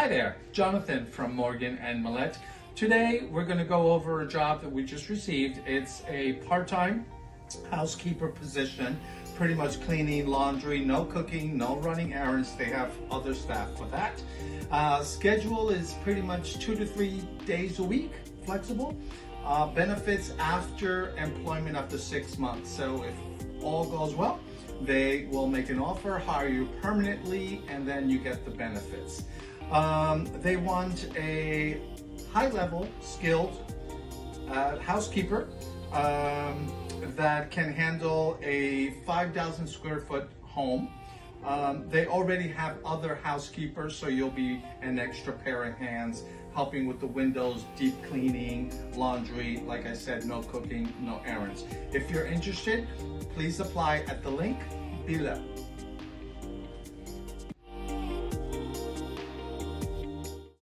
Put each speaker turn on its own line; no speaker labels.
Hi there, Jonathan from Morgan and Mallet. Today we're going to go over a job that we just received. It's a part-time housekeeper position, pretty much cleaning, laundry, no cooking, no running errands. They have other staff for that. Schedule is pretty much 2 to 3 days a week, flexible. Benefits after employment after 6 months. So if all goes well, they will make an offer, hire you permanently, and then you get the benefits. They want a high-level, skilled housekeeper that can handle a 5,000 square foot home. They already have other housekeepers, so you'll be an extra pair of hands helping with the windows, deep cleaning, laundry. Like I said, no cooking, no errands. If you're interested, please apply at the link below.